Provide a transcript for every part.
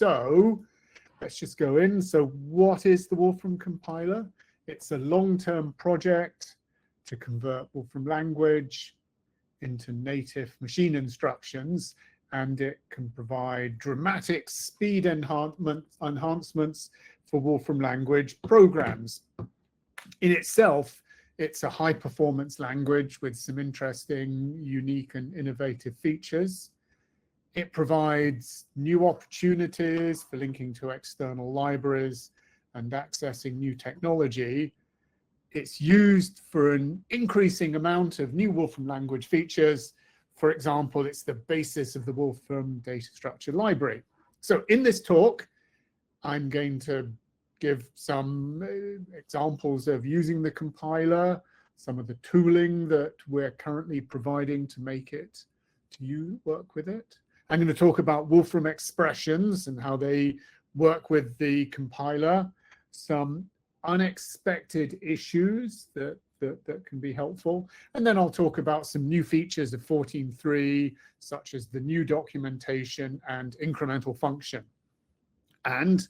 So let's just go in. So what is the Wolfram Compiler? It's a long-term project to convert Wolfram language into native machine instructions, and it can provide dramatic speed enhancements for Wolfram language programs. In itself, it's a high-performance language with some interesting, unique, and innovative features. It provides new opportunities for linking to external libraries and accessing new technology. It's used for an increasing amount of new Wolfram language features. For example, it's the basis of the Wolfram data structure library. So in this talk, I'm going to give some examples of using the compiler, some of the tooling that we're currently providing to make it, to you work with it. I'm going to talk about Wolfram expressions and how they work with the compiler, some unexpected issues that can be helpful. And then I'll talk about some new features of 14.3, such as the new documentation and incremental function. And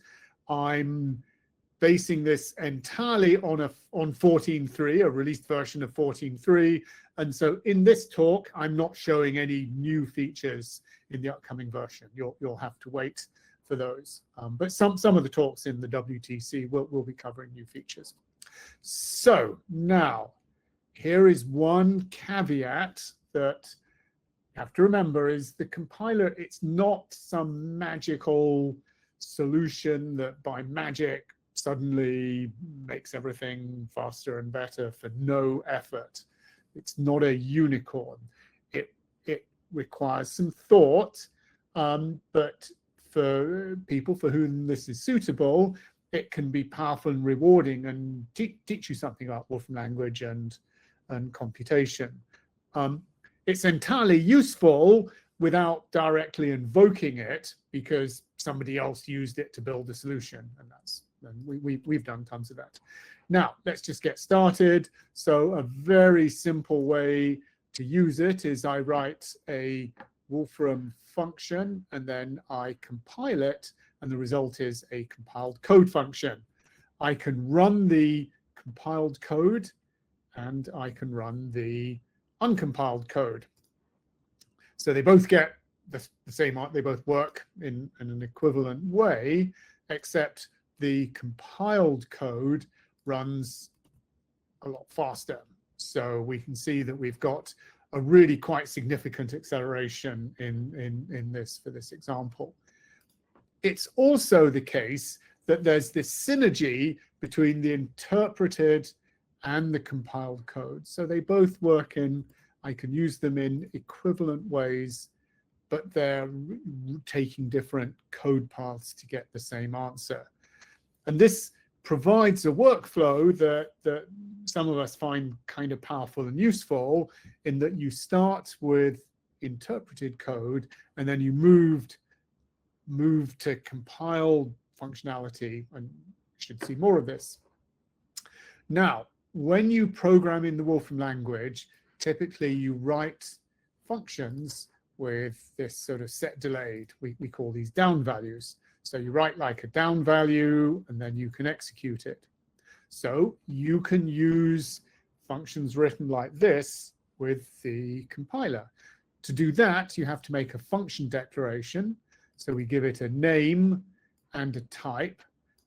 I'm basing this entirely on 14.3, a released version of 14.3. And so in this talk, I'm not showing any new features in the upcoming version. You'll have to wait for those. But some of the talks in the WTC will be covering new features. So now, here is one caveat that you have to remember is the compiler, it's not some magical solution that by magic suddenly makes everything faster and better for no effort. It's not a unicorn. It requires some thought, but for people for whom this is suitable, it can be powerful and rewarding and teach you something about Wolfram language and computation. It's entirely useful without directly invoking it because somebody else used it to build a solution, and we've done tons of that. Now, let's just get started. So a very simple way to use it is I write a Wolfram function and then I compile it, and the result is a compiled code function. I can run the compiled code and I can run the uncompiled code. So they both get the same, they both work in an equivalent way, except the compiled code runs a lot faster. So we can see that we've got a really quite significant acceleration in this for this example. It's also the case that there's this synergy between the interpreted and the compiled code. So they both work I can use them in equivalent ways, but they're taking different code paths to get the same answer. And this provides a workflow that some of us find kind of powerful and useful, in that you start with interpreted code and then you move to compiled functionality, and you should see more of this. Now, when you program in the Wolfram language, typically you write functions with this sort of set delayed. We call these down values. So you write like a down value and then you can execute it. So you can use functions written like this with the compiler. To do that, you have to make a function declaration. So we give it a name and a type,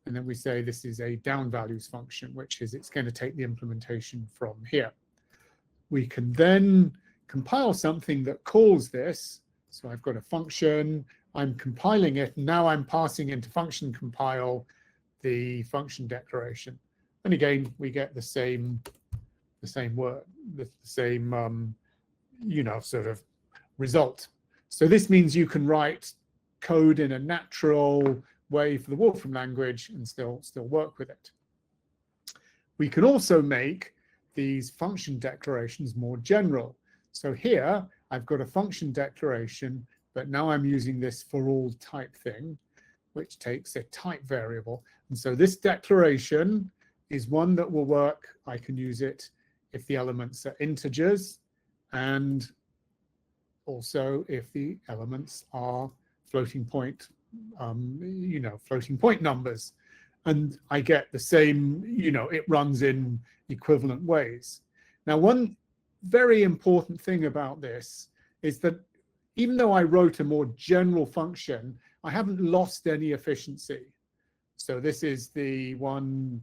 and then we say this is a down values function, which is it's going to take the implementation from here. We can then compile something that calls this. So I've got a function, I'm compiling it, and now I'm passing into function compile the function declaration. And again, we get the same word, the same sort of result. So this means you can write code in a natural way for the Wolfram language and still work with it. We can also make these function declarations more general. So here I've got a function declaration, but now I'm using this for all type thing, which takes a type variable. And so this declaration is one that will work. I can use it if the elements are integers, and also if the elements are floating point floating point numbers. And I get the same, it runs in equivalent ways. Now, one very important thing about this is that even though I wrote a more general function, I haven't lost any efficiency. So this is the one,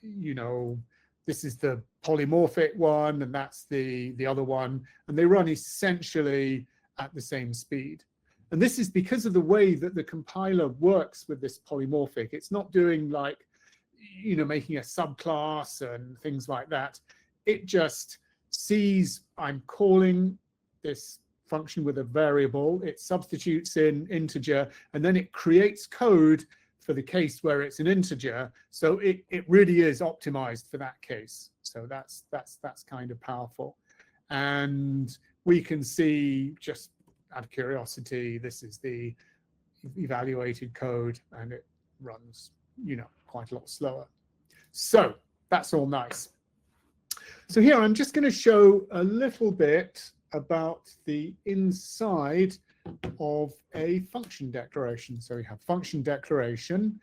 this is the polymorphic one, and that's the other one. And they run essentially at the same speed. And this is because of the way that the compiler works with this polymorphic. It's not doing like, making a subclass and things like that. It just sees I'm calling this function with a variable, it substitutes in integer, and then it creates code for the case where it's an integer. So it really is optimized for that case. So that's kind of powerful. And we can see, just out of curiosity, this is the evaluated code, and it runs, quite a lot slower. So that's all nice. So here I'm just going to show a little bit about the inside of a function declaration. So we have function declaration.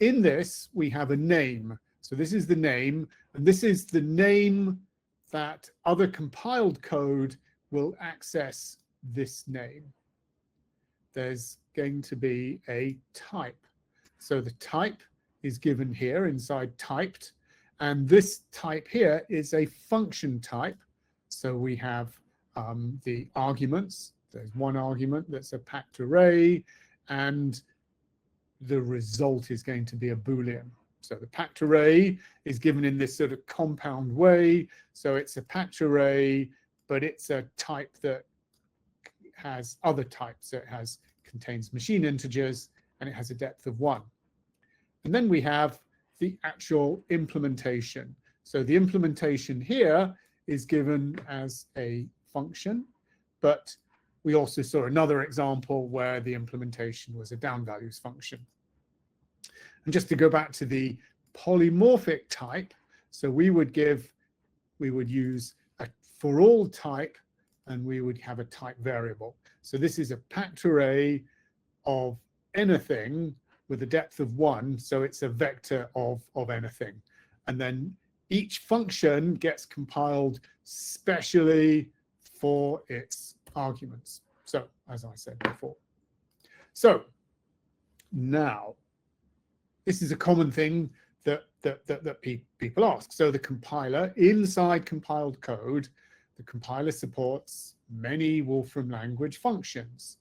In this, we have a name. So this is the name, and this is the name that other compiled code will access this name. There's going to be a type. So the type is given here inside typed, and this type here is a function type. So we have the arguments. There's one argument that's a packed array, and the result is going to be a Boolean. So the packed array is given in this sort of compound way. So it's a packed array, but it's a type that has other types. So it contains machine integers, and it has a depth of 1. And then we have the actual implementation. So the implementation here is given as a function, but we also saw another example where the implementation was a down values function. And just to go back to the polymorphic type, so we would use a for all type, and we would have a type variable. So this is a packed array of anything with a depth of 1, so it's a vector of anything. And then each function gets compiled specially for its arguments. So, as I said before. So now, this is a common thing that people ask. So the compiler, inside compiled code, the compiler supports many Wolfram language functions,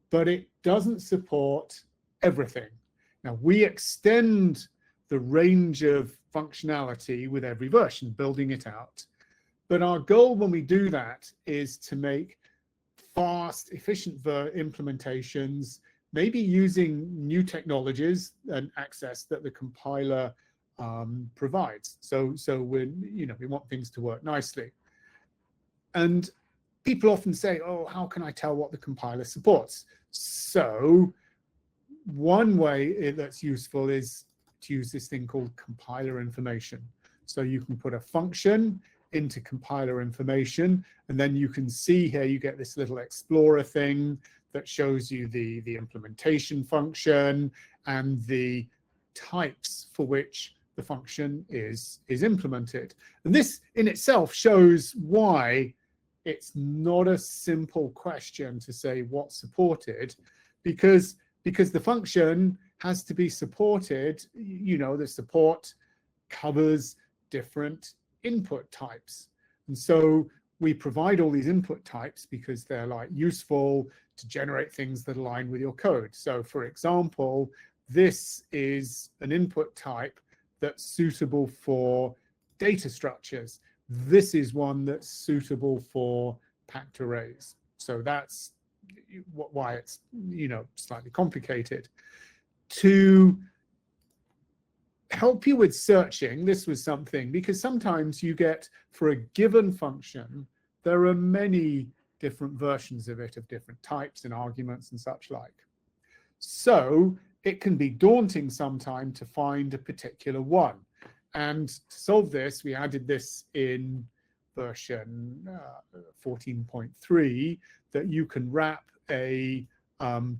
but it doesn't support everything. Now, we extend the range of functionality with every version, building it out. But our goal when we do that is to make fast, efficient implementations, maybe using new technologies and access that the compiler provides. So we want things to work nicely. And people often say, oh, how can I tell what the compiler supports? So one way that's useful is to use this thing called compiler information. So you can put a function into compiler information, and then you can see here, you get this little explorer thing that shows you the implementation function and the types for which the function is implemented. And this in itself shows why it's not a simple question to say what's supported, because the function has to be supported. The support covers different input types. And so we provide all these input types because they're like useful to generate things that align with your code. So for example, this is an input type that's suitable for data structures. This is one that's suitable for packed arrays. So that's why it's, slightly complicated. To help you with searching, this was something, because sometimes you get, for a given function, there are many different versions of it, of different types and arguments and such like. So it can be daunting sometimes to find a particular one. And to solve this, we added this in version 14.3, that you can wrap a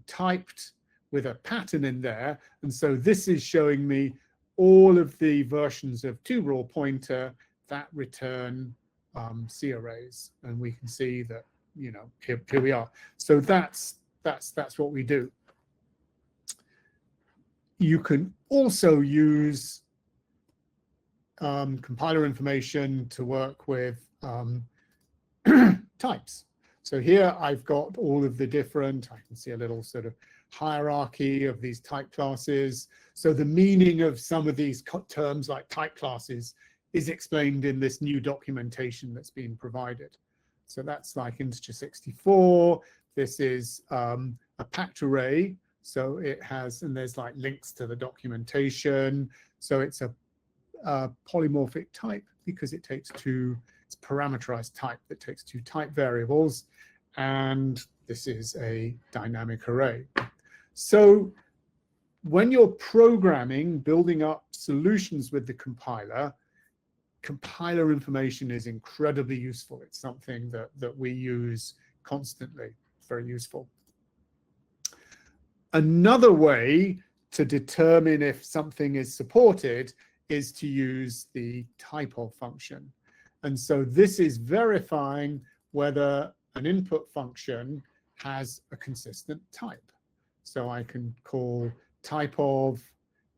typed with a pattern in there. And so this is showing me all of the versions of two-raw pointer that return C arrays. And we can see that, you know, here we are. So that's what we do. You can also use compiler information to work with types. So here I've got all of the different, I can see a little sort of hierarchy of these type classes. So the meaning of some of these terms like type classes is explained in this new documentation that's been provided. So that's like integer 64. This is a packed array. So it has, and there's like links to the documentation. So it's a polymorphic type because it takes two, it's parameterized type that takes two type variables. And this is a dynamic array. So when you're programming, building up solutions with the compiler, compiler information is incredibly useful. It's something that we use constantly. It's very useful. Another way to determine if something is supported is to use the typeof function. And so this is verifying whether an input function has a consistent type. So I can call typeof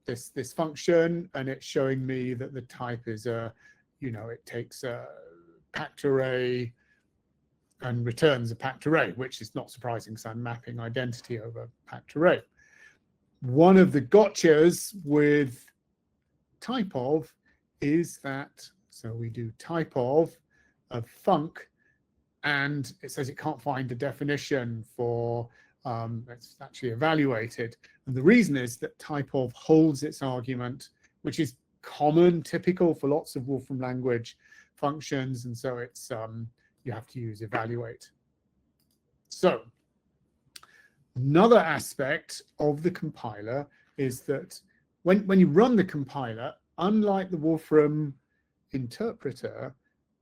this function, and it's showing me that the type is a, you know, it takes a packed array and returns a packed array, which is not surprising because I'm mapping identity over packed array. One of the gotchas with typeof is that, so we do typeof of func, and it says it can't find a definition for it's actually evaluated. And the reason is that typeof holds its argument, which is common, typical for lots of Wolfram language functions. And so it's you have to use evaluate. So another aspect of the compiler is that when you run the compiler, unlike the Wolfram interpreter,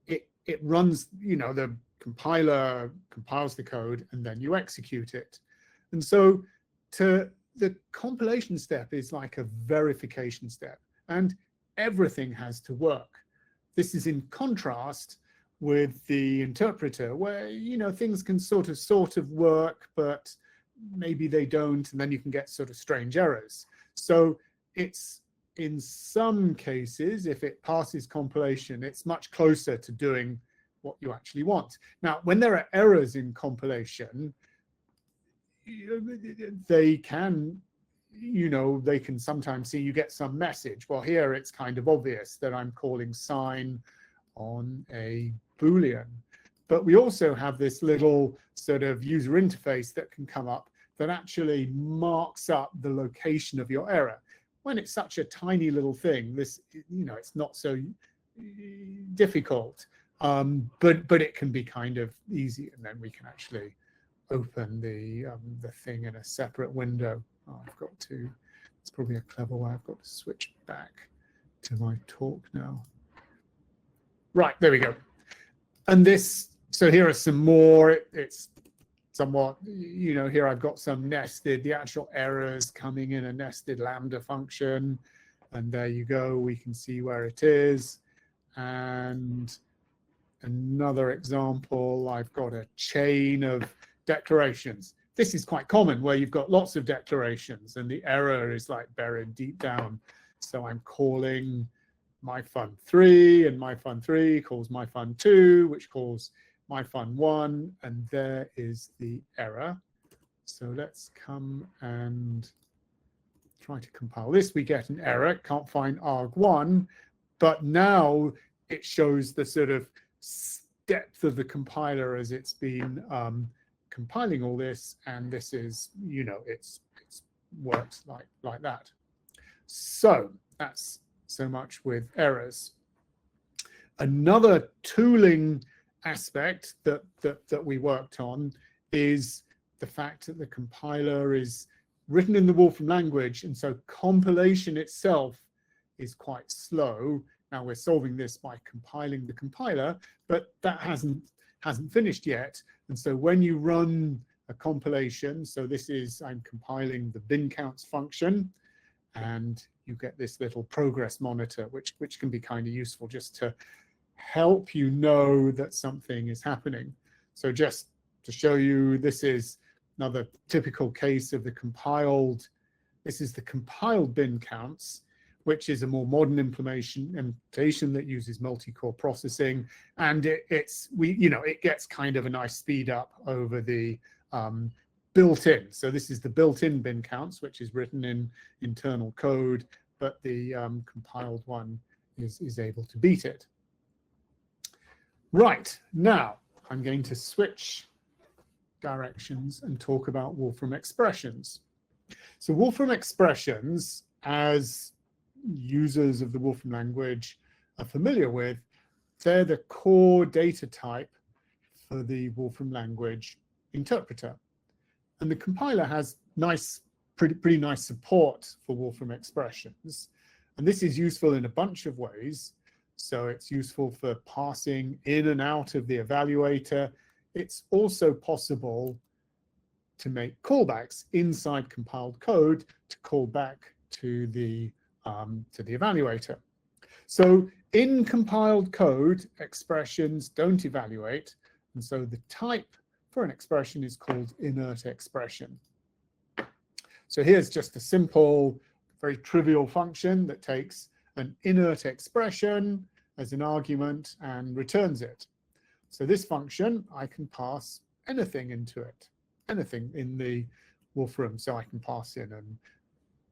it runs, you know, the compiler compiles the code and then you execute it. And so the compilation step is like a verification step, and everything has to work. This is in contrast with the interpreter, where, you know, things can sort of work, but maybe they don't, and then you can get sort of strange errors. So it's, in some cases, if it passes compilation, it's much closer to doing what you actually want. Now, when there are errors in compilation, they can, you know, they can sometimes see you get some message. Well, here it's kind of obvious that I'm calling sign on a Boolean. But we also have this little sort of user interface that can come up that actually marks up the location of your error. When it's such a tiny little thing, this, you know, it's not so difficult, but it can be kind of easy, and then we can actually open the thing in a separate window. Oh, I've got to, it's probably a clever way. I've got to switch back to my talk now. Right, there we go. And this, so here are some more, it's somewhat, you know, here I've got some nested, the actual errors coming in a nested lambda function. And there you go, we can see where it is. And another example, I've got a chain of declarations. This is quite common, where you've got lots of declarations and the error is like buried deep down. So I'm calling myFun3, and myFun3 calls myFun2, which calls myFun1, and there is the error. So let's come and try to compile this. We get an error, can't find arg1, but now it shows the sort of depth of the compiler as it's been compiling all this, and this is, you know, it's works like that. So that's so much with errors. Another tooling aspect that we worked on is the fact that the compiler is written in the Wolfram language, and so compilation itself is quite slow. Now we're solving this by compiling the compiler, but that hasn't finished yet. And so when you run a compilation. So this is, I'm compiling the bin counts function, and you get this little progress monitor, which can be kind of useful just to help you know that something is happening. So just to show you, this is another typical case of the compiled, this is the compiled bin counts, which is a more modern implementation that uses multi-core processing, and it gets kind of a nice speed up over the built-in. So this is the built-in bin counts, which is written in internal code, but the compiled one is able to beat it. Right, now I'm going to switch directions and talk about Wolfram expressions. So Wolfram expressions, as users of the Wolfram language are familiar with, they're the core data type for the Wolfram language interpreter. And the compiler has pretty nice support for Wolfram expressions. And this is useful in a bunch of ways. So it's useful for passing in and out of the evaluator. It's also possible to make callbacks inside compiled code to call back to the evaluator. So in compiled code, expressions don't evaluate, and so the type for an expression is called inert expression. So here's just a simple, very trivial function that takes an inert expression as an argument and returns it. So this function, I can pass anything into it, anything in the Wolfram. So I can pass in a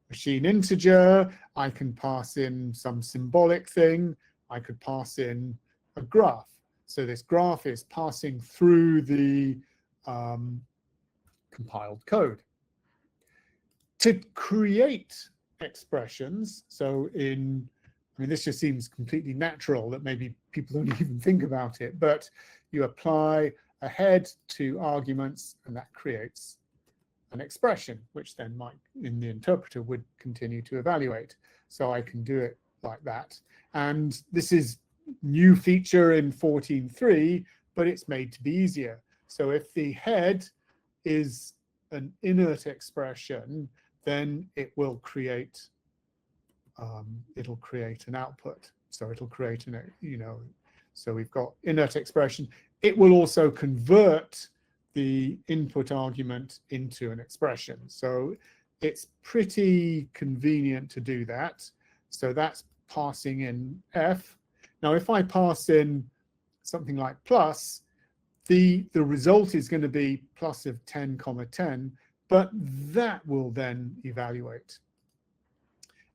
machine integer, I can pass in some symbolic thing, I could pass in a graph. So this graph is passing through the compiled code. To create expressions, so this just seems completely natural that maybe people don't even think about it, but you apply a head to arguments and that creates an expression, which then might, in the interpreter, would continue to evaluate. So I can do it like that. And this is new feature in 14.3, but it's made to be easier. So if the head is an inert expression, then it will create an output. So it'll create so we've got inert expression. It will also convert the input argument into an expression. So it's pretty convenient to do that. So that's passing in F. Now, if I pass in something like plus, the result is going to be plus of 10, 10, but that will then evaluate.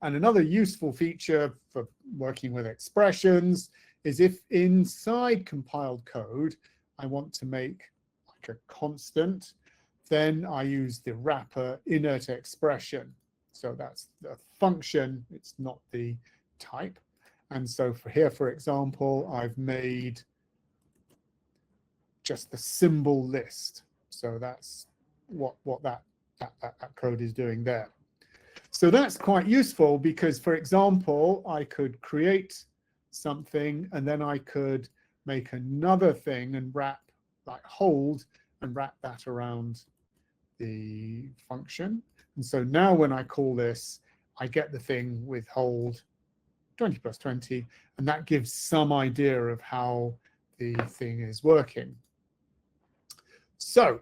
And another useful feature for working with expressions is if inside compiled code, I want to make like a constant, then I use the wrapper inert expression. So that's the function, it's not the type. And so for here, for example, I've made just the symbol list. So that's what that code is doing there. So that's quite useful because, for example, I could create something and then I could make another thing and hold and wrap that around the function. And so now when I call this, I get the thing with hold 20 plus 20, and that gives some idea of how the thing is working. So,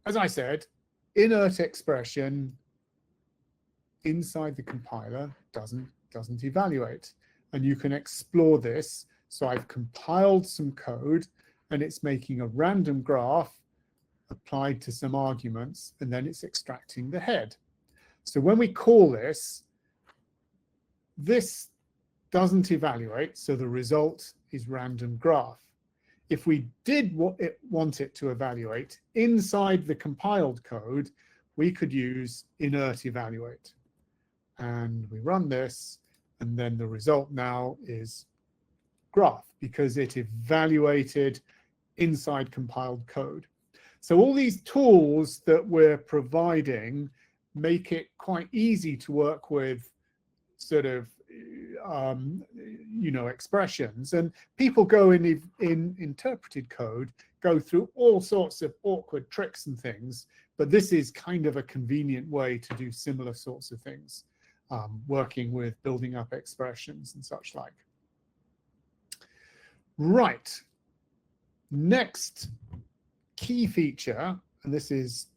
as I said, inert expression inside the compiler doesn't evaluate, and you can explore this. So I've compiled some code and it's making a random graph applied to some arguments, and then it's extracting the head. So when we call this doesn't evaluate, so the result is random graph. If we did want it to evaluate inside the compiled code, we could use inert evaluate. And we run this, and then the result now is graph because it evaluated inside compiled code. So all these tools that we're providing make it quite easy to work with sort of expressions, and people go in interpreted code, go through all sorts of awkward tricks and things, but this is kind of a convenient way to do similar sorts of things, working with building up expressions and such like. Right, next key feature, and this is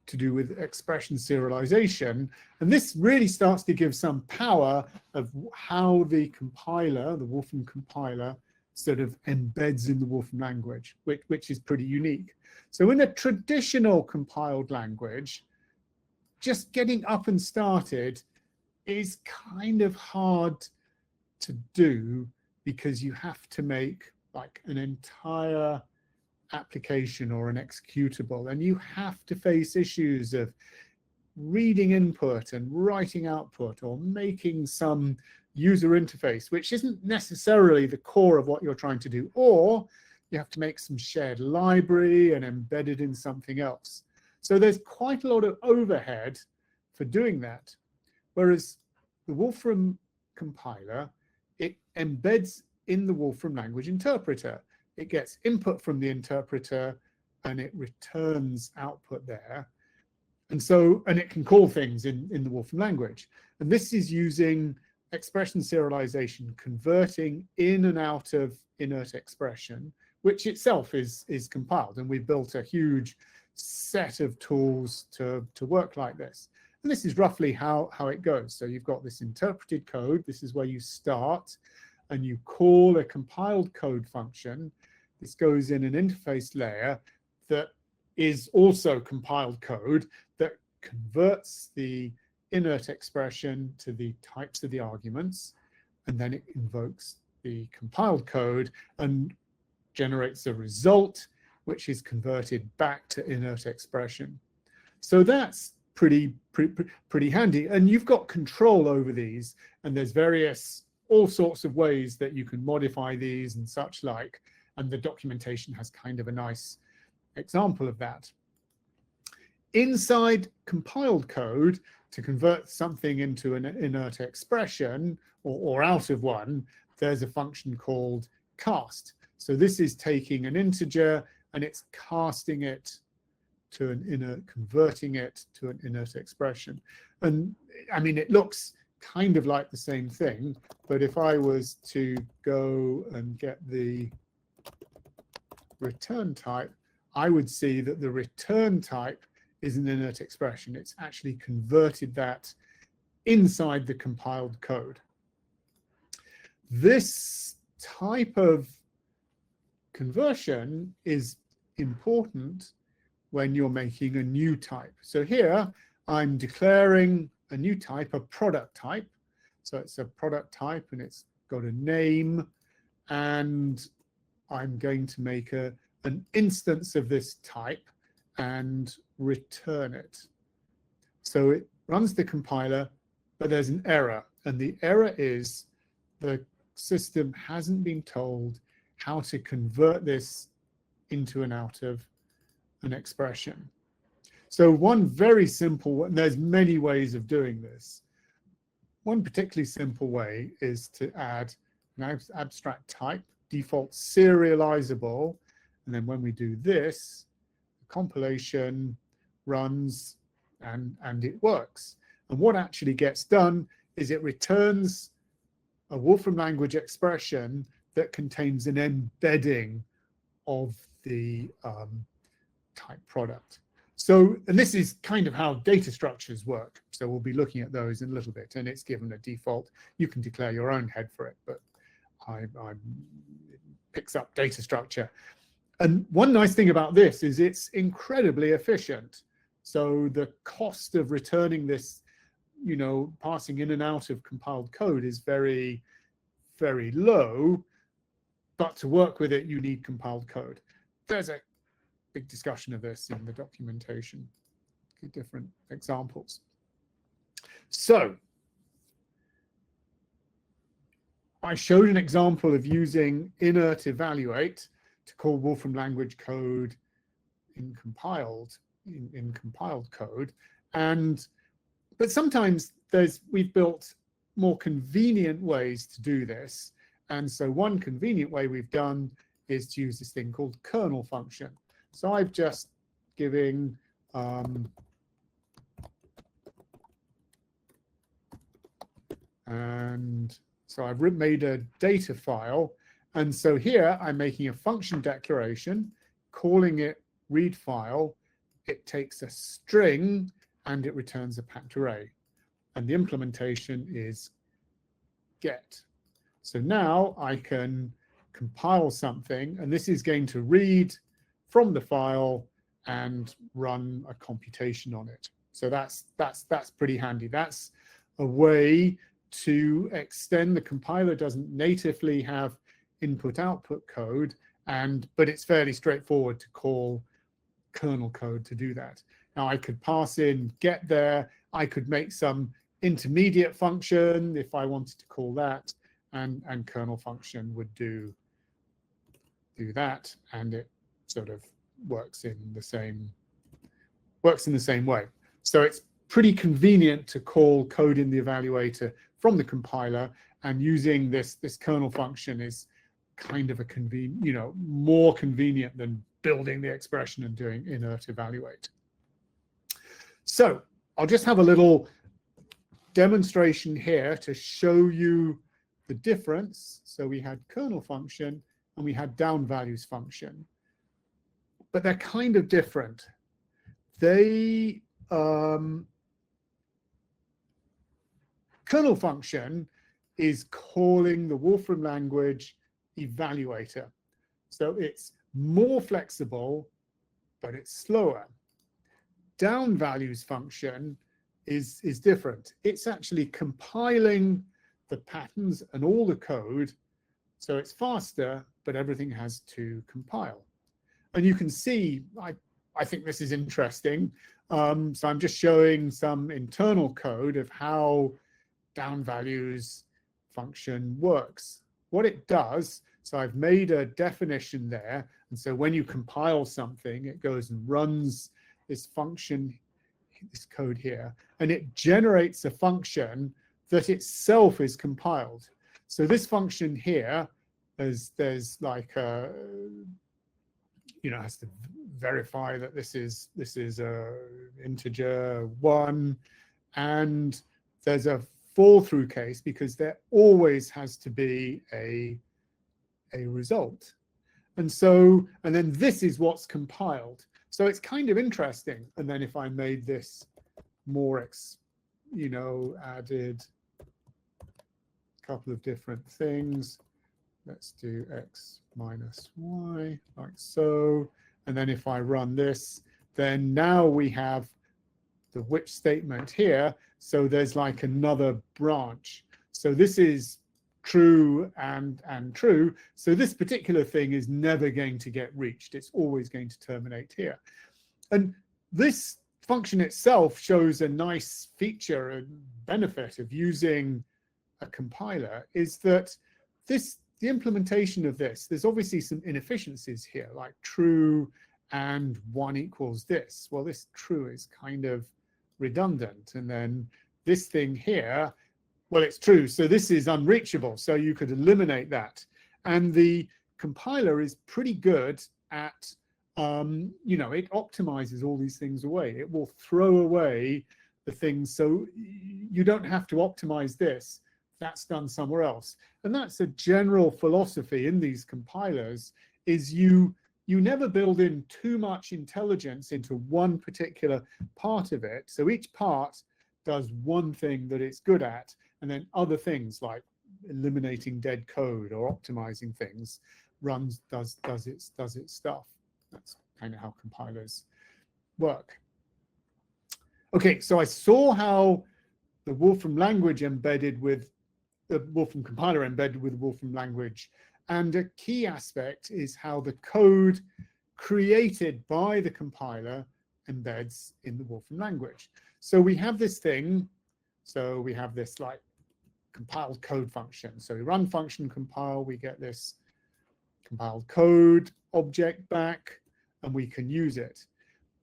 to do with expression serialization, and this really starts to give some power of how the compiler, the Wolfram compiler, sort of embeds in the Wolfram language, which is pretty unique. So in a traditional compiled language, just getting up and started is kind of hard to do, because you have to make like an entire application or an executable, and you have to face issues of reading input and writing output, or making some user interface which isn't necessarily the core of what you're trying to do, or you have to make some shared library and embed it in something else. So there's quite a lot of overhead for doing that, whereas the Wolfram compiler, it embeds in the Wolfram language interpreter. It gets input from the interpreter and it returns output there. And it can call things in the Wolfram language. And this is using expression serialization, converting in and out of inert expression, which itself is compiled. And we've built a huge set of tools to work like this. And this is roughly how it goes. So you've got this interpreted code. This is where you start, and you call a compiled code function. This goes in an interface layer that is also compiled code that converts the inert expression to the types of the arguments, and then it invokes the compiled code and generates a result which is converted back to inert expression. So that's pretty handy, and you've got control over these, and there's all sorts of ways that you can modify these and such like, and the documentation has kind of a nice example of that. Inside compiled code, to convert something into an inert expression or out of one, there's a function called cast. So this is taking an integer and it's casting it to an inert, converting it to an inert expression. And I mean, it looks kind of like the same thing, but if I was to go and get the return type, I would see that the return type is an inert expression. It's actually converted that inside the compiled code. This type of conversion is important when you're making a new type. So here I'm declaring a new type, a product type. So it's a product type and it's got a name, and I'm going to make an instance of this type and return it. So it runs the compiler, but there's an error, and the error is the system hasn't been told how to convert this into and out of an expression. So one very simple, and there's many ways of doing this. One particularly simple way is to add an abstract type, default serializable, and then when we do this, the compilation runs and it works. And what actually gets done is it returns a Wolfram language expression that contains an embedding of the type product. So, and this is kind of how data structures work. So we'll be looking at those in a little bit, and it's given a default. You can declare your own head for it, but it picks up data structure. And one nice thing about this is it's incredibly efficient. So the cost of returning this, passing in and out of compiled code is very, very low. But to work with it, you need compiled code. There's a big discussion of this in the documentation, different examples. So I showed an example of using inert evaluate to call Wolfram language code in compiled code, and But sometimes we've built more convenient ways to do this. And so one convenient way we've done is to use this thing called kernel function. So I've just giving and so I've made a data file. And so here I'm making a function declaration, calling it read file. It takes a string and it returns a packed array. And the implementation is get. So now I can compile something, and this is going to read from the file and run a computation on it. So that's pretty handy. That's a way to extend. The compiler doesn't natively have input-output code, but it's fairly straightforward to call kernel code to do that. Now I could pass in get there. I could make some intermediate function if I wanted to call that, and kernel function would do that, and it sort of works in the same way. So it's pretty convenient to call code in the evaluator from the compiler, and using this kernel function is kind of a more convenient than building the expression and doing inert evaluate. So I'll just have a little demonstration here to show you the difference. So we had kernel function and we had down values function, but they're kind of different. Kernel function is calling the Wolfram language evaluator. So it's more flexible, but it's slower. Down values function is different. It's actually compiling the patterns and all the code. So it's faster, but everything has to compile. And you can see, I think this is interesting. So I'm just showing some internal code of how down values function works. What it does, so I've made a definition there. And so when you compile something, it goes and runs this function, this code here, and it generates a function that itself is compiled. So this function here, there's like a, has to verify that this is a integer 1, and there's a fall through case because there always has to be a result. And then this is what's compiled. So it's kind of interesting. And then if I made this more, added a couple of different things, let's do x minus y, like so. And then if I run this, then now we have the which statement here. So there's like another branch. So this is true and true. So this particular thing is never going to get reached. It's always going to terminate here. And this function itself shows a nice feature and benefit of using a compiler, is that the implementation of this, there's obviously some inefficiencies here, like true and 1 equals this. Well, this true is kind of redundant. And then this thing here, well, it's true. So this is unreachable. So you could eliminate that. And the compiler is pretty good at, it optimizes all these things away. It will throw away the things. So you don't have to optimize this. That's done somewhere else. And that's a general philosophy in these compilers, is you never build in too much intelligence into one particular part of it. So each part does one thing that it's good at, and then other things like eliminating dead code or optimizing things does its stuff. That's kind of how compilers work. Okay, so I saw how the Wolfram language embedded with the Wolfram compiler embedded with the Wolfram language. And a key aspect is how the code created by the compiler embeds in the Wolfram language. So we have this thing. So we have this like compiled code function. So we run function compile, we get this compiled code object back, and we can use it.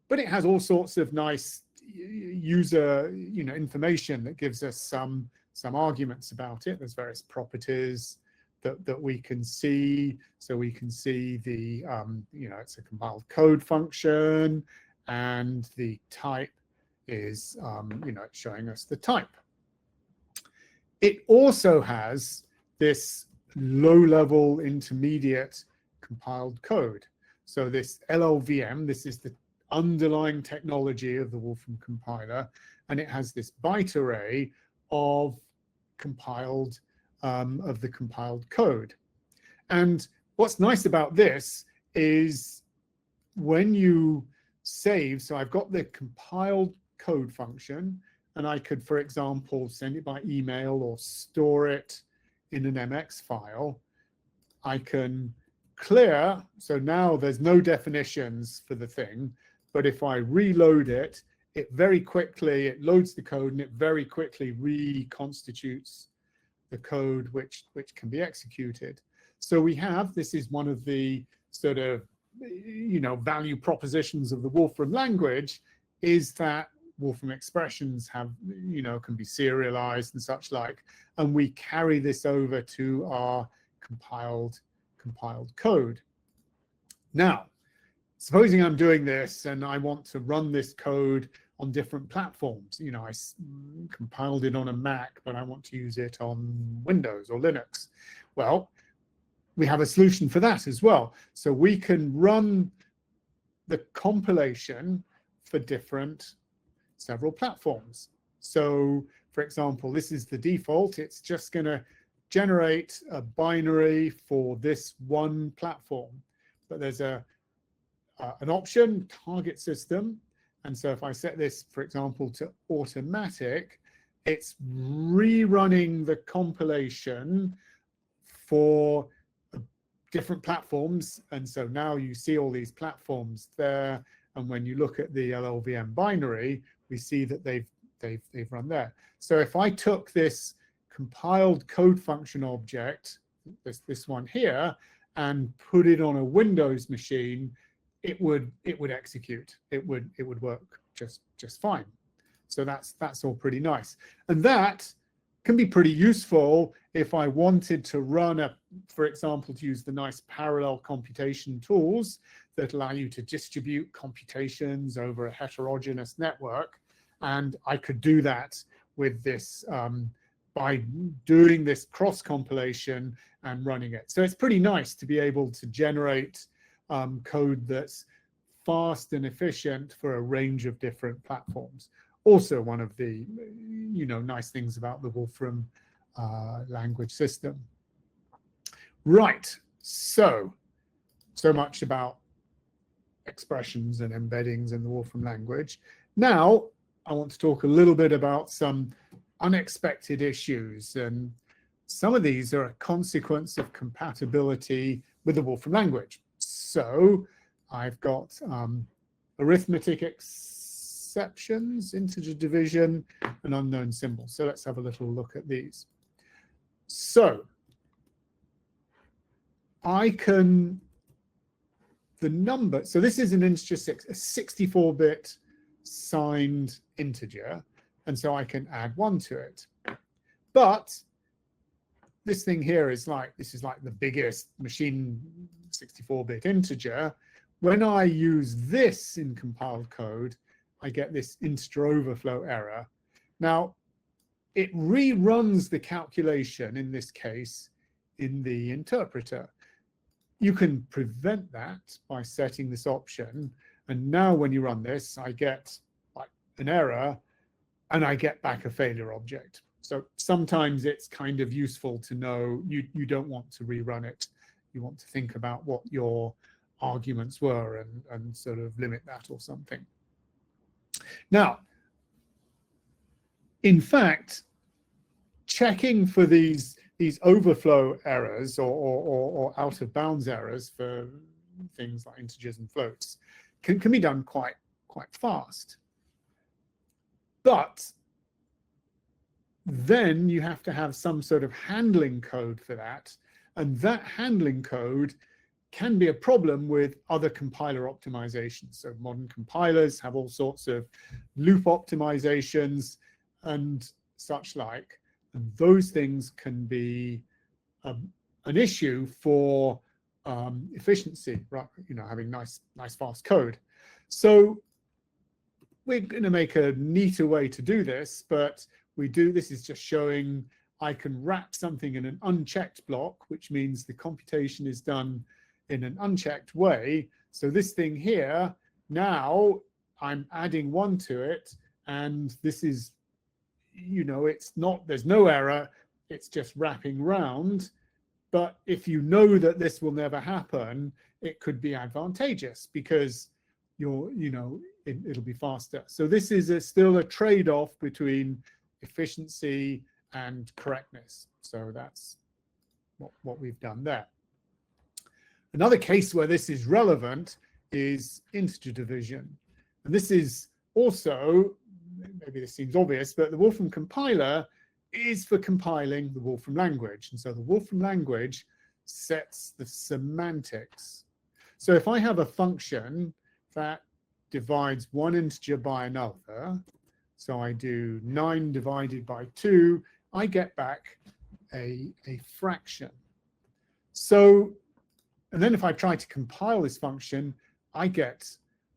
But it has all sorts of nice, user information that gives us some arguments about it. There's various properties that we can see. So we can see the it's a compiled code function, and the type is it's showing us the type. It also has this low-level intermediate compiled code. So this LLVM, this is the underlying technology of the Wolfram compiler, and it has this byte array of compiled of the compiled code. And what's nice about this is when you save, so I've got the compiled code function, and I could, for example, send it by email or store it in an MX file. I can clear, so now there's no definitions for the thing, but if I reload it, it very quickly, it loads the code and it very quickly reconstitutes the code which can be executed. So we have, this is one of the sort of, value propositions of the Wolfram language, is that Wolfram expressions have, can be serialized and such like, and we carry this over to our compiled code. Now, supposing I'm doing this and I want to run this code on different platforms. I compiled it on a Mac, but I want to use it on Windows or Linux. Well, we have a solution for that as well. So we can run the compilation for several platforms. So, for example, this is the default. It's just going to generate a binary for this one platform. But there's an option, target system. And so if I set this, for example, to automatic, it's rerunning the compilation for different platforms. And so now you see all these platforms there. And when you look at the LLVM binary, we see that they've run there. So if I took this compiled code function object, this one here, and put it on a Windows machine, it would execute. It would work just fine. So that's all pretty nice. And that can be pretty useful if I wanted to run for example, to use the nice parallel computation tools that allow you to distribute computations over a heterogeneous network. And I could do that with this by doing this cross compilation and running it. So it's pretty nice to be able to generate code that's fast and efficient for a range of different platforms. Also one of the nice things about the Wolfram language system. Right, so much about expressions and embeddings in the Wolfram language. Now I want to talk a little bit about some unexpected issues, and some of these are a consequence of compatibility with the Wolfram language. So I've got arithmetic exceptions, integer division, and unknown symbols. So let's have a little look at these. So the number, so this is an integer 6, a 64-bit signed integer, and so I can add 1 to it. But this thing here is like the biggest machine 64-bit integer. When I use this in compiled code, I get this integer overflow error. Now, it reruns the calculation, in this case, in the interpreter. You can prevent that by setting this option. And now when you run this, I get like an error, and I get back a failure object. So sometimes it's kind of useful to know you don't want to rerun it. You want to think about what your arguments were and sort of limit that or something. Now, in fact, checking for these overflow errors or out of bounds errors for things like integers and floats can be done quite fast. But then you have to have some sort of handling code for that. And that handling code can be a problem with other compiler optimizations. So modern compilers have all sorts of loop optimizations and such like, and those things can be an issue for efficiency, right? You know, having nice fast code. So we're going to make a neater way to do this, but this is just showing I can wrap something in an unchecked block, which means the computation is done in an unchecked way. So this thing here, now I'm adding 1 to it, and this is, you know, it's not, there's no error, it's just wrapping round. But if you know that this will never happen, it could be advantageous because it'll be faster. So this is still a trade-off between efficiency and correctness. So that's what we've done there. Another case where this is relevant is integer division. And this is also, maybe this seems obvious, but the Wolfram compiler is for compiling the Wolfram language. And so the Wolfram language sets the semantics. So if I have a function that divides one integer by another, so I do 9 divided by 2, I get back a fraction. So, and then if I try to compile this function, I get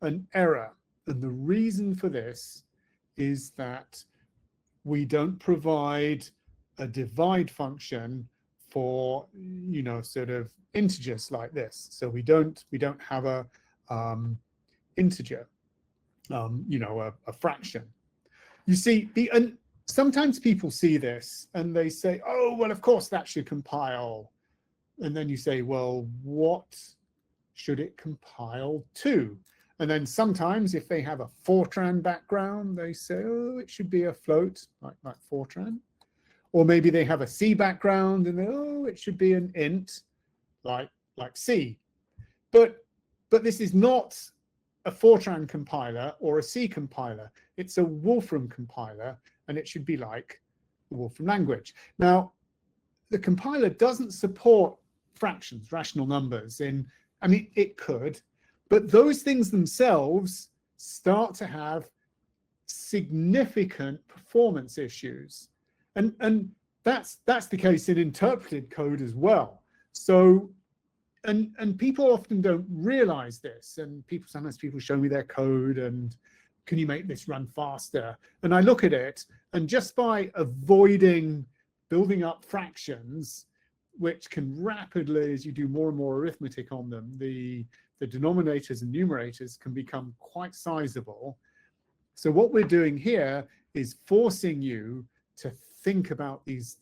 an error. And the reason for this is that we don't provide a divide function for, you know, sort of integers like this. So we don't have a integer, you know, a fraction. You see, and sometimes people see this and they say, oh, well, of course that should compile. And then you say, well, what should it compile to? And then sometimes if they have a Fortran background, they say, oh, it should be a float, like Fortran. Or maybe they have a C background and they, oh, it should be an int, like C. But this is not a Fortran compiler or a C compiler. It's a Wolfram compiler, and it should be like the Wolfram language. Now, the compiler doesn't support fractions, rational numbers. I mean, it could, but those things themselves start to have significant performance issues. And that's the case in interpreted code as well. So, and people often don't realize this, and sometimes people show me their code and can you make this run faster? And I look at it, and just by avoiding building up fractions, which can rapidly, as you do more and more arithmetic on them, the denominators and numerators can become quite sizable. So what we're doing here is forcing you to think about these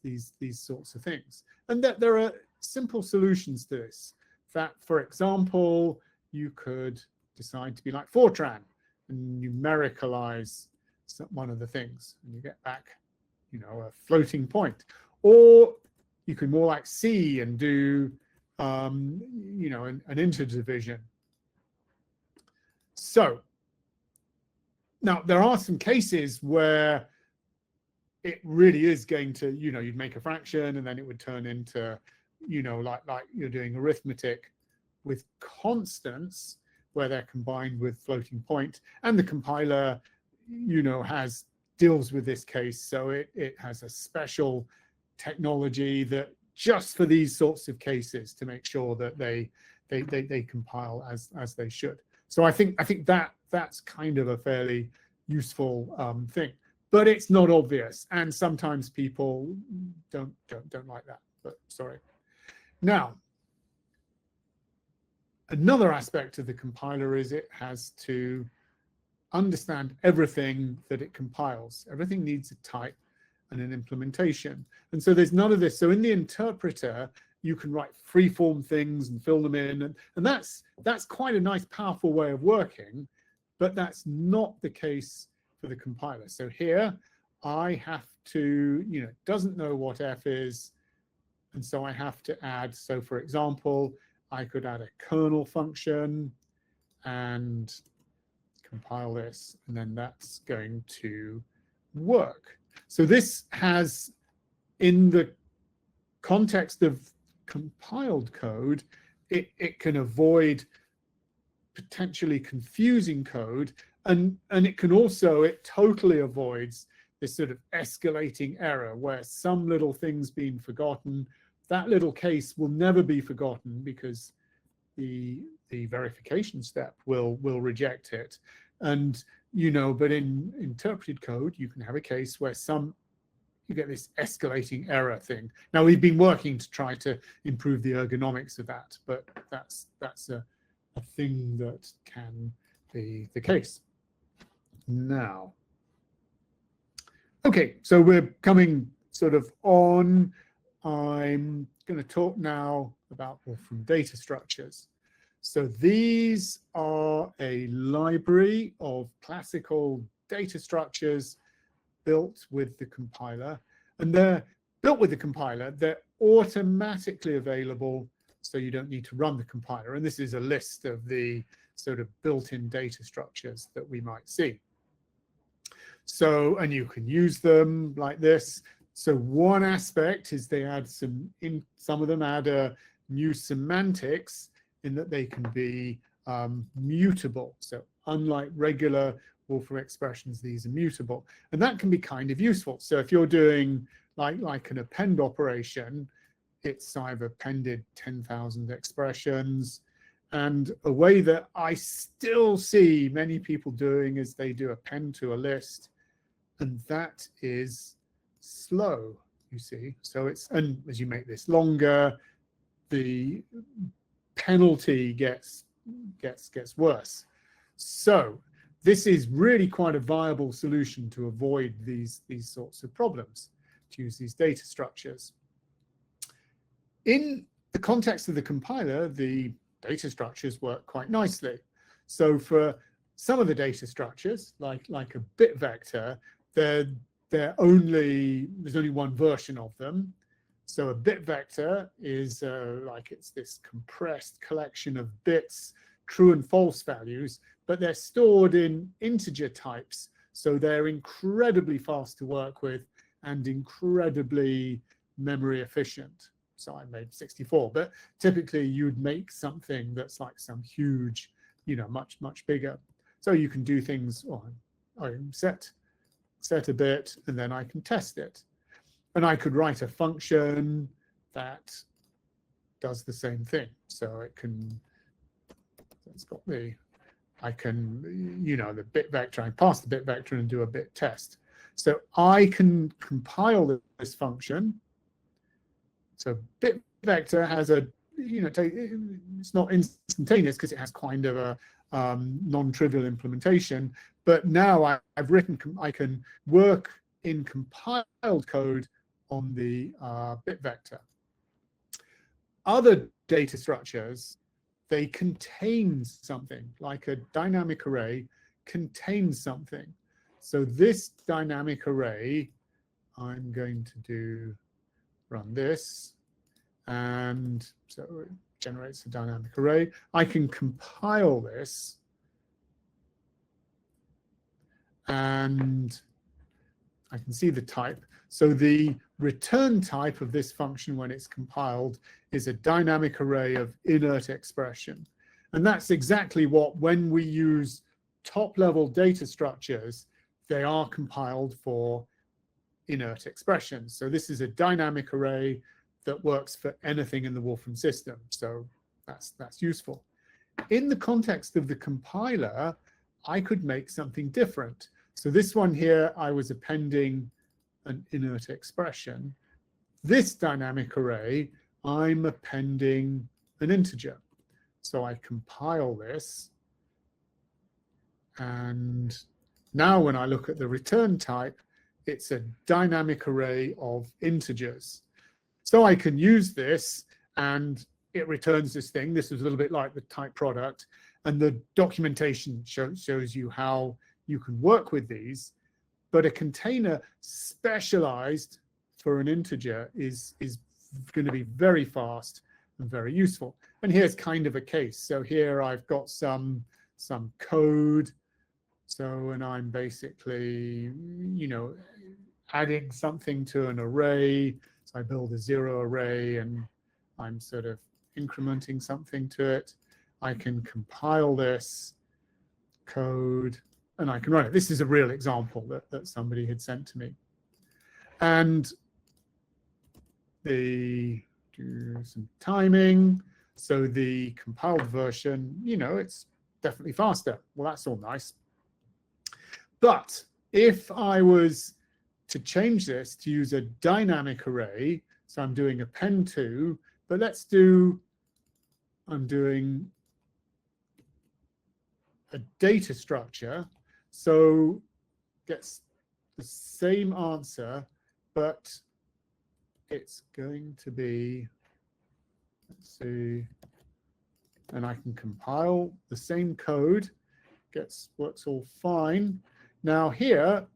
sorts of things, and that there are simple solutions to this. That, for example, you could decide to be like Fortran and numericalize one of the things, and you get back, you know, a floating point. Or you could more like C and do, you know, an integer division. So now there are some cases where it really is going to, you know, you'd make a fraction and then it would turn into, you know, like you're doing arithmetic with constants where they're combined with floating point, and the compiler, you know, deals with this case. So it has a special technology that just for these sorts of cases to make sure that they compile as they should. So I think that's kind of a fairly useful thing, but it's not obvious, and sometimes people don't like that. But sorry. Now, another aspect of the compiler is it has to understand everything that it compiles. Everything needs a type and an implementation. And so there's none of this. So in the interpreter, you can write free-form things and fill them in. And that's quite a nice, powerful way of working, but that's not the case for the compiler. So here, I have to, you know, it doesn't know what f is, and so I have to add, so for example, I could add a kernel function and compile this, and then that's going to work. So this has, in the context of compiled code, it can avoid potentially confusing code, and it can also, it totally avoids this sort of escalating error where some little thing's been forgotten. That little case will never be forgotten because the verification step will reject it. And but in interpreted code, you can have a case where you get this escalating error thing. Now, we've been working to try to improve the ergonomics of that, but that's a thing that can be the case. Now, okay, so we're coming sort of on. I'm going to talk now about Wolfram data structures. So these are a library of classical data structures built with the compiler, and they're built with the compiler. They're automatically available, so you don't need to run the compiler. And this is a list of the sort of built-in data structures that we might see. So, and you can use them like this. So one aspect is they add some of them add a new semantics in that they can be mutable. So unlike regular Wolfram expressions, these are mutable, and that can be kind of useful. So if you're doing like an append operation, it's I've appended 10,000 expressions, and a way that I still see many people doing is they do append to a list, and that is slow, you see. So and as you make this longer, the penalty gets worse. So this is really quite a viable solution to avoid these sorts of problems, to use these data structures. In the context of the compiler, the data structures work quite nicely. So for some of the data structures, like a bit vector, there's only one version of them. So a bit vector is it's this compressed collection of bits, true and false values, but they're stored in integer types. So they're incredibly fast to work with and incredibly memory efficient. So I made 64, but typically you'd make something that's like some huge, much bigger. So you can do things, I set a bit, and then I can test it. And I could write a function that does the same thing. So I can, the bit vector, I pass the bit vector and do a bit test. So I can compile this function. So bit vector has it's not instantaneous because it has kind of a non-trivial implementation. But now I can work in compiled code on the bit vector. Other data structures, they contain something, like a dynamic array contains something. So this dynamic array, I'm going to run this, and so it generates a dynamic array. I can compile this, and I can see the type. So the return type of this function when it's compiled is a dynamic array of inert expression. And that's exactly what, when we use top-level data structures, they are compiled for inert expressions. So this is a dynamic array that works for anything in the Wolfram system. So that's useful. In the context of the compiler, I could make something different. So this one here, I was appending an inert expression. This dynamic array, I'm appending an integer. So I compile this, and now when I look at the return type, it's a dynamic array of integers. So I can use this, and it returns this thing. This is a little bit like the type product, and the documentation shows you how you can work with these. But a container specialized for an integer is going to be very fast and very useful. And here's kind of a case. So here I've got some code. So, and I'm basically, adding something to an array. So I build a zero array, and I'm sort of incrementing something to it, I can compile this code and I can run it. This is a real example that somebody had sent to me. And they do some timing. So the compiled version, you know, it's definitely faster. Well, that's all nice. But if I was to change this to use a dynamic array, so I'm doing append to, but let's do, I'm doing a data structure, so gets the same answer, but it's going to be, let's see, and I can compile the same code, works all fine. Now here,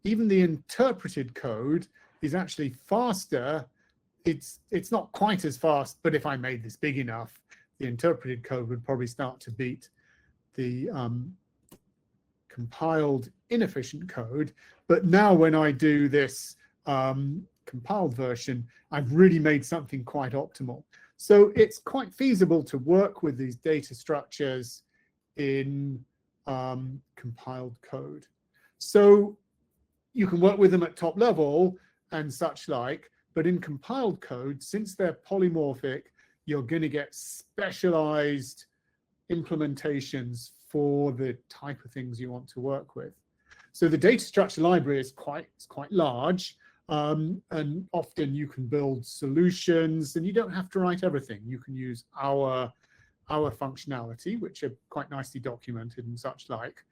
even the interpreted code is actually faster. It's not quite as fast, but if I made this big enough, the interpreted code would probably start to beat the compiled inefficient code. But now when I do this compiled version, I've really made something quite optimal. So it's quite feasible to work with these data structures in compiled code. So you can work with them at top level and such like, but in compiled code, since they're polymorphic, you're going to get specialized implementations for the type of things you want to work with. So the data structure library is quite large, and often you can build solutions, and you don't have to write everything. You can use our functionality, which are quite nicely documented and such like.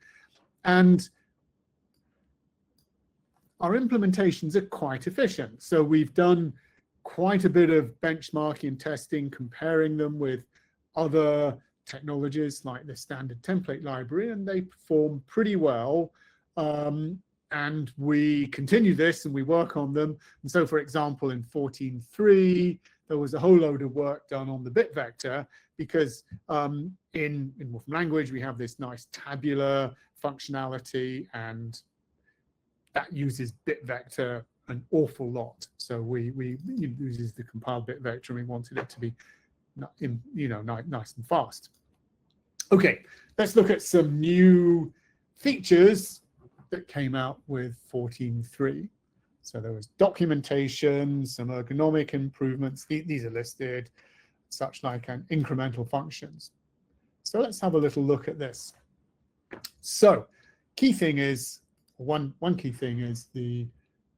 And our implementations are quite efficient. So we've done quite a bit of benchmarking and testing, comparing them with other technologies like the standard template library, and they perform pretty well. And we continue this and we work on them. And so, for example, in 14.3, there was a whole load of work done on the bit vector, because in Wolfram Language, we have this nice tabular functionality, and that uses bit vector an awful lot. So we uses the compiled bit vector, and we wanted it to be, you know, nice and fast. Okay, let's look at some new features that came out with 14.3. So there was documentation, some ergonomic improvements. These are listed, such like an incremental functions. So let's have a little look at this. So key thing is, one key thing is the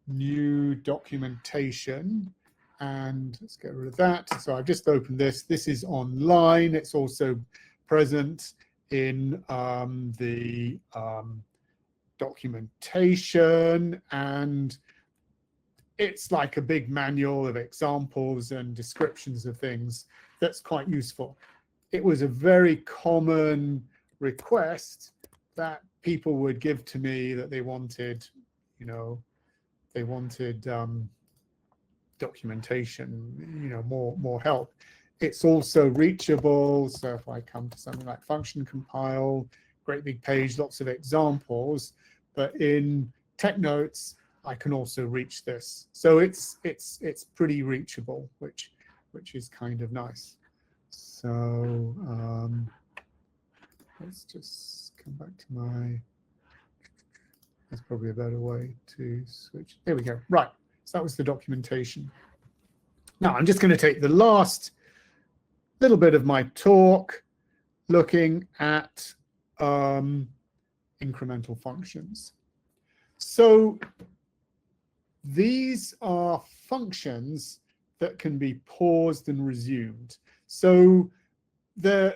new documentation, and let's get rid of that. So I've just opened this. This is online. It's also present in the documentation, and it's like a big manual of examples and descriptions of things. That's quite useful. It was a very common request that people would give to me, that they wanted, you know, they wanted documentation, you know, more help. It's also reachable. So if I come to something like function compile, great big page, lots of examples, but in tech notes, I can also reach this. So it's pretty reachable, which is kind of nice. So let's just come back to my, that's probably a better way to switch. There we go. Right. So that was the documentation. Now I'm just going to take the last little bit of my talk looking at incremental functions. So these are functions that can be paused and resumed. So they're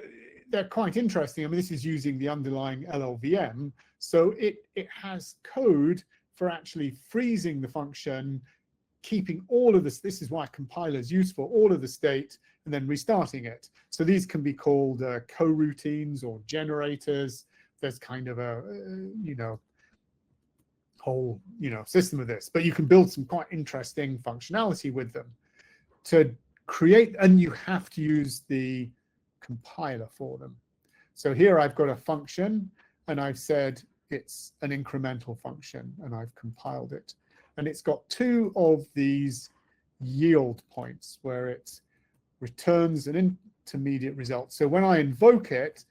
quite interesting. I mean, this is using the underlying LLVM. So it has code for actually freezing the function, keeping all of this. This is why compiler is useful, all of the state, and then restarting it. So these can be called coroutines or generators. There's kind of a, you know, whole, you know, system of this, but you can build some quite interesting functionality with them to create, and you have to use the compiler for them. So here I've got a function, and I've said it's an incremental function, and I've compiled it. And it's got two of these yield points where it returns an intermediate result. So when I invoke it,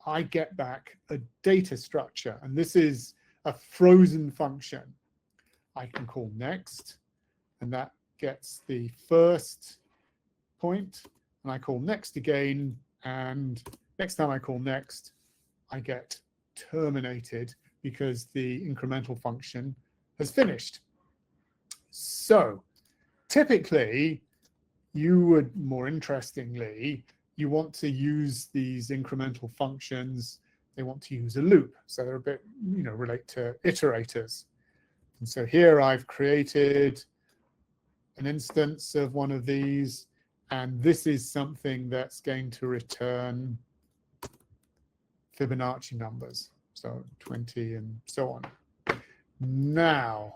I get back a data structure, and this is a frozen function. I can call next, and that gets the first point, and I call next again, and next time I call next, I get terminated because the incremental function has finished. So typically, you would, more interestingly, you want to use these incremental functions. They want to use a loop, so they're a bit, relate to iterators. And so here I've created an instance of one of these, and this is something that's going to return Fibonacci numbers, so 20 and so on. Now,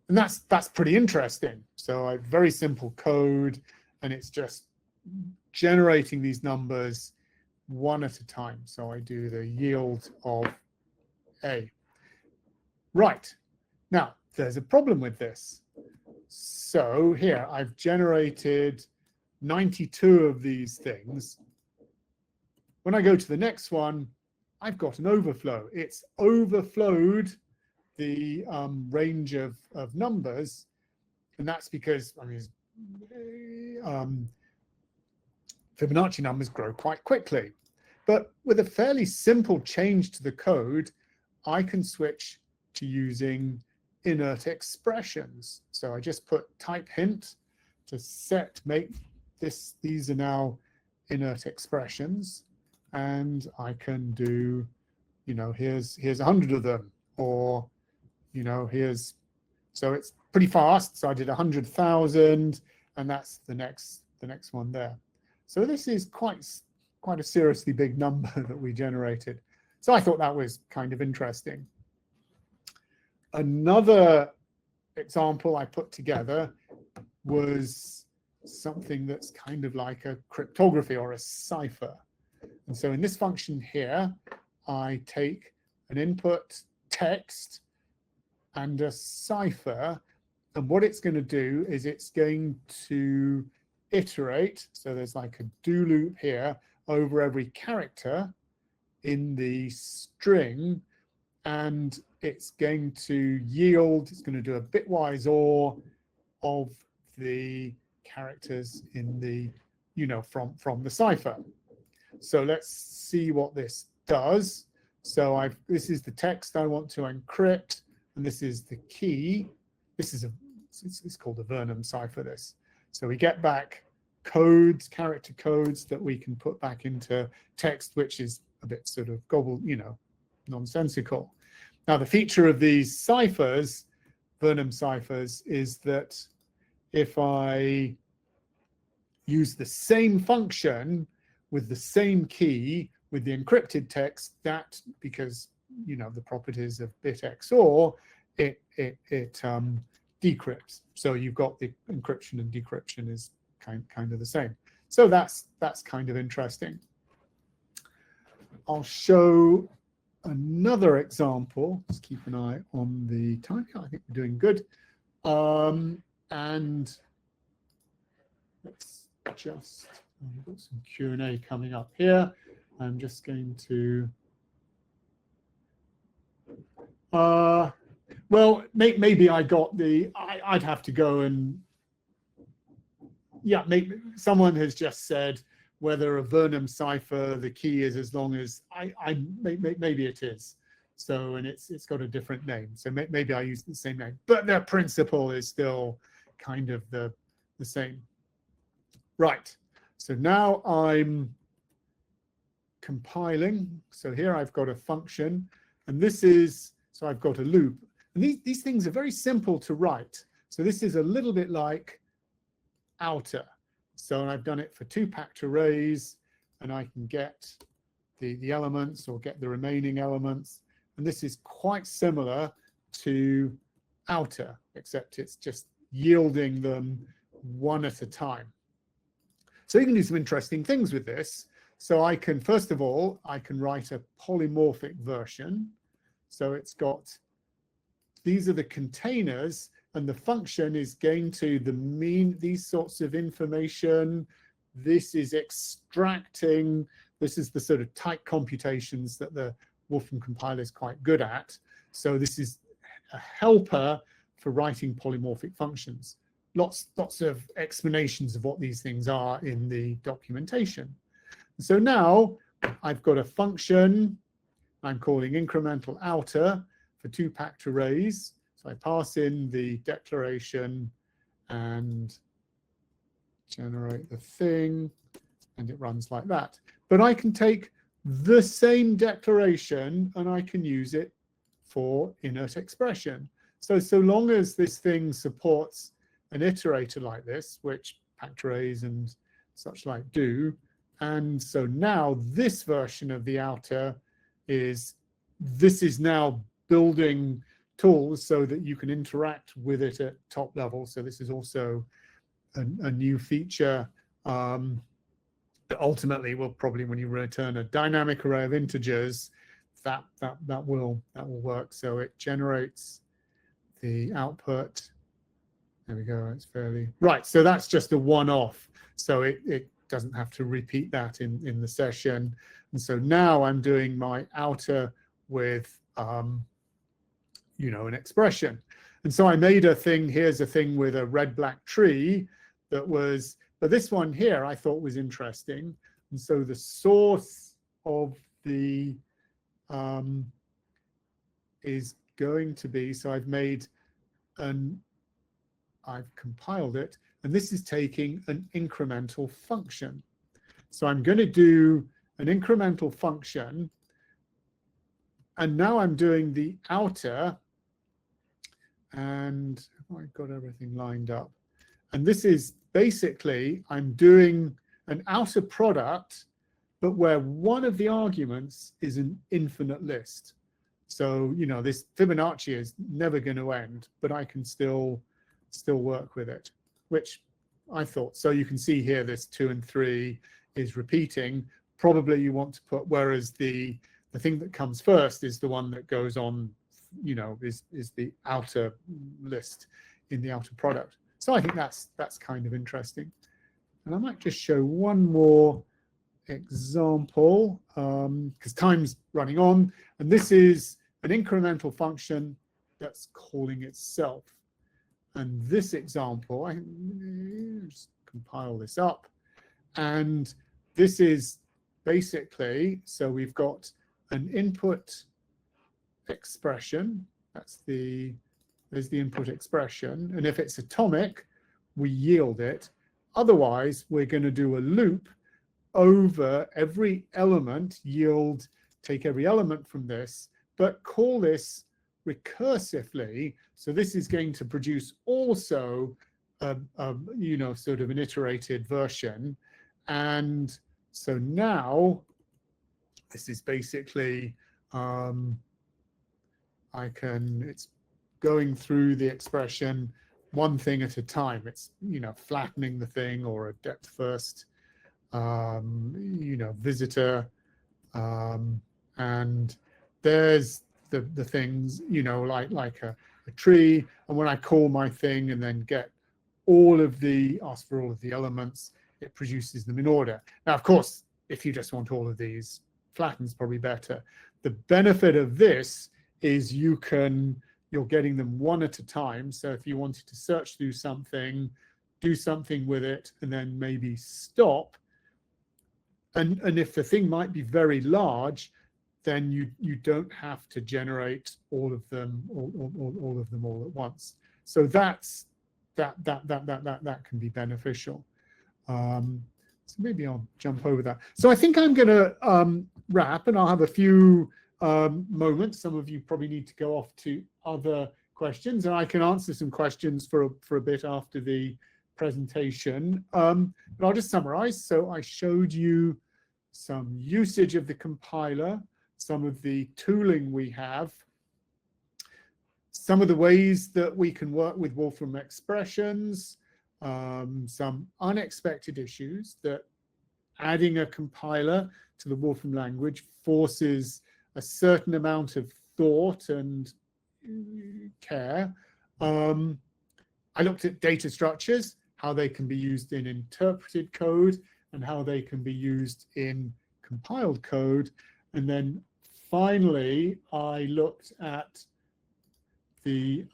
and that's pretty interesting. So I have very simple code, and it's just generating these numbers one at a time. So I do the yield of A. Right. Now, there's a problem with this. So here I've generated 92 of these things. When I go to the next one, I've got an overflow. It's overflowed the range of numbers, and that's because Fibonacci numbers grow quite quickly. But with a fairly simple change to the code, I can switch to using inert expressions. So I just put type hint to these are now inert expressions, and I can do, here's 100 of them, or so it's pretty fast. So I did 100,000, and that's the next one there. So this is quite a seriously big number that we generated. So I thought that was kind of interesting. Another example I put together was something that's kind of like a cryptography or a cipher. And so in this function here, I take an input text and a cipher, and what it's going to do is it's going to iterate. So there's like a do loop here over every character in the string, and it's going to yield, it's going to do a bitwise OR of the characters in the, from the cipher. So let's see what this does. So this is the text I want to encrypt, and this is the key. It's called a Vernon cipher, this. So we get back codes, character codes that we can put back into text, which is a bit sort of nonsensical. Now, the feature of these ciphers, Vernon ciphers, is that if I use the same function with the same key with the encrypted text, that, because the properties of bit XOR, it decrypts. So you've got the encryption and decryption is kind of the same. So that's kind of interesting. I'll show another example. Let's keep an eye on the time. I think we're doing good. And let's just, we've got some Q&A coming up here. I'm just going to, well, maybe I got I'd have to go and, yeah, maybe someone has just said whether a Vernon cipher, the key is as long as, maybe it is. So, and it's got a different name. So maybe I use the same name, but the principle is still kind of the same. Right, so now I'm compiling. So here I've got a function, and this is, so I've got a loop. And these things are very simple to write. So this is a little bit like outer. So I've done it for 2 packed arrays, and I can get the elements or get the remaining elements. And this is quite similar to outer, except it's just yielding them one at a time. So you can do some interesting things with this. So I can, first of all, I can write a polymorphic version. So it's got, these are the containers and the function is going to mean these sorts of information. This is extracting, this is the sort of tight computations that the Wolfram compiler is quite good at. So this is a helper for writing polymorphic functions. Lots of explanations of what these things are in the documentation. So now I've got a function I'm calling incremental outer for 2 packed arrays. So I pass in the declaration and generate the thing, and it runs like that. But I can take the same declaration and I can use it for inert expression. So long as this thing supports an iterator like this, which packed arrays and such like do, and so now this version of the outer is now building tools so that you can interact with it at top level. So this is also a new feature that ultimately will probably, when you return a dynamic array of integers, that will work. So it generates the output. There we go. It's fairly right. So that's just a one-off. So it doesn't have to repeat that in the session. And so now I'm doing my outer with you know, an expression. And so I made a thing. Here's a thing with a red-black tree that was, but this one here I thought was interesting. And so the source of the is going to be, so I've compiled it, and this is taking an incremental function. So I'm going to do an incremental function, and now I'm doing the outer, and I've got everything lined up. And this is basically, I'm doing an outer product, but where one of the arguments is an infinite list. So, you know, this Fibonacci is never going to end, but I can still work with it, which I thought. So you can see here, this 2 and 3 is repeating. Probably you want to put, whereas the thing that comes first is the one that goes on, you know, is the outer list in the outer product. So I think that's kind of interesting. And I might just show one more example because time's running on. And this is an incremental function that's calling itself. And this example, I just compile this up. And this is basically, so we've got an input expression. There's the input expression. And if it's atomic, we yield it. Otherwise, we're going to do a loop over every element, take every element from this, but call this recursively. So this is going to produce also you know, sort of an iterated version. And so now this is basically it's going through the expression one thing at a time. It's, you know, flattening the thing, or a depth first you know, visitor, and there's the things, you know, like a tree. And when I call my thing and then get ask for all of the elements, it produces them in order. Now, of course, if you just want all of these, flatten's probably better. The benefit of this is you're getting them one at a time. So if you wanted to search through something, do something with it, and then maybe stop. And if the thing might be very large, then you don't have to generate all of them all at once. So that can be beneficial. So maybe I'll jump over that. So I think I'm going to wrap, and I'll have a few moments. Some of you probably need to go off to other questions, and I can answer some questions for a bit after the presentation. But I'll just summarize. So I showed you some usage of the compiler, some of the tooling we have, some of the ways that we can work with Wolfram expressions, some unexpected issues that adding a compiler to the Wolfram language forces a certain amount of thought and care, I looked at data structures, how they can be used in interpreted code and how they can be used in compiled code. And then finally, I looked at the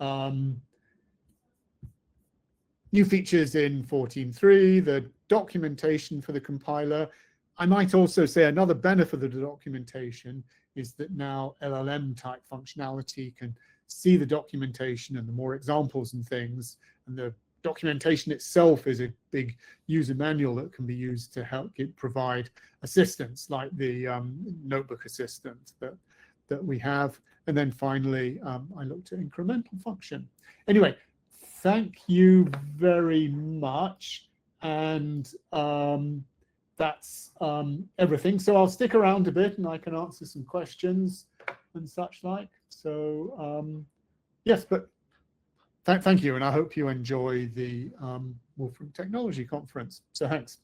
new features in 14.3, the documentation for the compiler. I might also say another benefit of the documentation is that now LLM type functionality can see the documentation and the more examples and things, and the documentation itself is a big user manual that can be used to help provide assistance, like the notebook assistant that we have. And then finally, I looked at incremental function. Anyway, thank you very much. And that's everything. So I'll stick around a bit and I can answer some questions and such like. So yes, but thank you. And I hope you enjoy the Wolfram Technology Conference. So thanks.